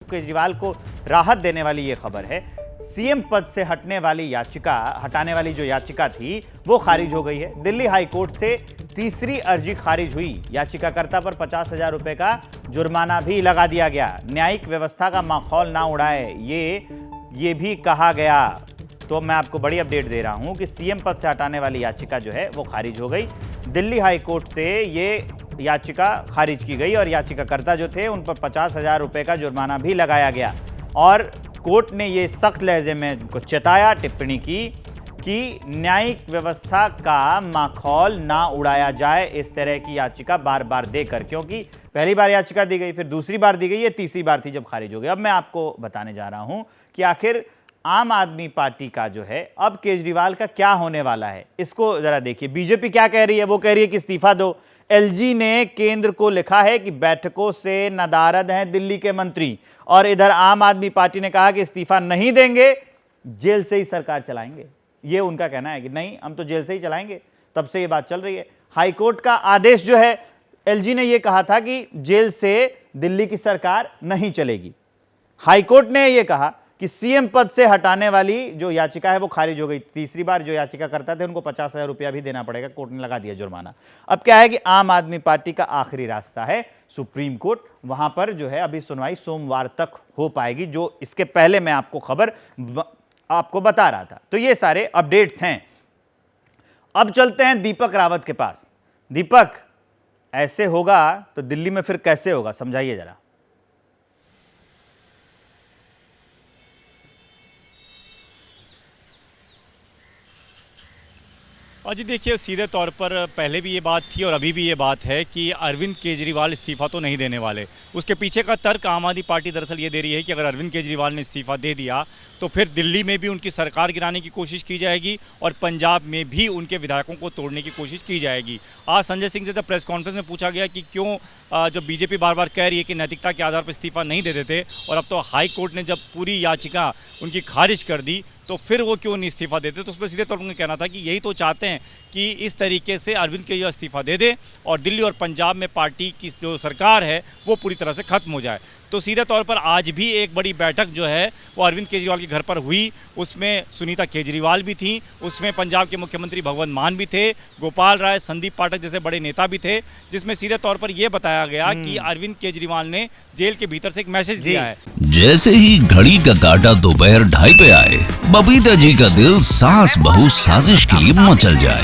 केजरीवाल को राहत देने वाली ये खबर है। सीएम पद से हटाने वाली जो याचिका थी वो खारिज हो गई है। दिल्ली हाई कोर्ट से तीसरी अर्जी खारिज हुई। याचिकाकर्ता पर 50,000 रुपए का जुर्माना भी लगा दिया गया। न्यायिक व्यवस्था का माखौल ना उड़ाए, ये भी कहा गया। तो मैं आपको बड़ी अपडेट दे रहा हूं कि सीएम पद से हटाने वाली याचिका जो है वो खारिज हो गई। दिल्ली हाई कोर्ट से ये याचिका खारिज की गई और याचिकाकर्ता जो थे उन पर 50,000 रुपए का जुर्माना भी लगाया गया। और कोर्ट ने ये सख्त लहजे में उनको चेताया, टिप्पणी की कि न्यायिक व्यवस्था का माखौल ना उड़ाया जाए इस तरह की याचिका बार बार देकर, क्योंकि पहली बार याचिका दी गई, फिर दूसरी बार दी गई, ये तीसरी बार थी जब खारिज हो गई। अब मैं आपको बताने जा रहा हूं कि आखिर आम आदमी पार्टी का जो है अब केजरीवाल का क्या होने वाला है, इसको जरा देखिए। बीजेपी क्या कह रही है? वो कह रही है कि इस्तीफा दो। एलजी ने केंद्र को लिखा है कि बैठकों से नदारद हैं दिल्ली के मंत्री, और इधर आम आदमी पार्टी ने कहा कि इस्तीफा नहीं देंगे, जेल से ही सरकार चलाएंगे। ये उनका कहना है कि नहीं, हम तो जेल से ही चलाएंगे। तब से ये बात चल रही है। हाईकोर्ट का आदेश जो है, एलजी ने यह कहा था कि जेल से दिल्ली की सरकार नहीं चलेगी। हाईकोर्ट ने यह कहा कि सीएम पद से हटाने वाली जो याचिका है वो खारिज हो गई। तीसरी बार जो याचिका करता थे उनको 50,000 रुपया भी देना पड़ेगा, कोर्ट ने लगा दिया जुर्माना। अब क्या है कि आम आदमी पार्टी का आखिरी रास्ता है सुप्रीम कोर्ट। वहां पर जो है अभी सुनवाई सोमवार तक हो पाएगी, जो इसके पहले मैं आपको खबर आपको बता रहा था। तो ये सारे अपडेट्स हैं। अब चलते हैं दीपक रावत के पास। दीपक, ऐसे होगा तो दिल्ली में फिर कैसे होगा, समझाइए जरा। जी देखिए, सीधे तौर पर पहले भी ये बात थी और अभी भी ये बात है कि अरविंद केजरीवाल इस्तीफा तो नहीं देने वाले। उसके पीछे का तर्क आम आदमी पार्टी दरअसल ये दे रही है कि अगर अरविंद केजरीवाल ने इस्तीफा दे दिया तो फिर दिल्ली में भी उनकी सरकार गिराने की कोशिश की जाएगी और पंजाब में भी उनके विधायकों को तोड़ने की कोशिश की जाएगी। आज संजय सिंह से जब प्रेस कॉन्फ्रेंस में पूछा गया कि क्यों जब बीजेपी बार बार कह रही है कि नैतिकता के आधार पर इस्तीफा नहीं दे देते और अब तो हाई कोर्ट ने जब पूरी याचिका उनकी खारिज कर दी तो फिर वो क्यों नहीं इस्तीफा देते, तो उस पर सीधे तौर पर उन्होंने कहना था कि यही तो चाहते हैं कि इस तरीके से अरविंद केजरीवाल इस्तीफा दे दे और दिल्ली और पंजाब में पार्टी की जो सरकार है वो पूरी तरह से खत्म हो जाए। तो सीधे तौर पर आज भी एक बड़ी बैठक जो है वो अरविंद केजरीवाल के घर पर हुई। उसमें सुनीता केजरीवाल भी थी, उसमें पंजाब के मुख्यमंत्री भगवंत मान भी थे, गोपाल राय, संदीप पाठक जैसे बड़े नेता भी थे, जिसमें सीधे तौर पर यह बताया गया कि अरविंद केजरीवाल ने जेल के भीतर से एक मैसेज दिया है। जैसे ही घड़ी का काटा दोपहर 2:30 पे आए, बबीता जी का दिल सास बहू साजिश के लिए मचल जाए।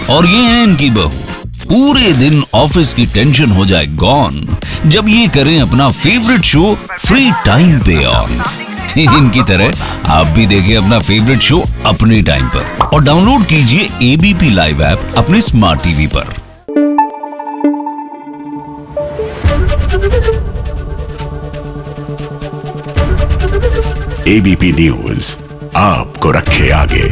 और ये है इनकी बहू, पूरे दिन ऑफिस की टेंशन हो जाए गॉन जब ये करें अपना फेवरेट शो फ्री टाइम पे ऑन। इनकी तरह आप भी देखें अपना फेवरेट शो अपने टाइम पर और डाउनलोड कीजिए एबीपी लाइव ऐप अपने स्मार्ट टीवी पर। एबीपी न्यूज आपको रखे आगे।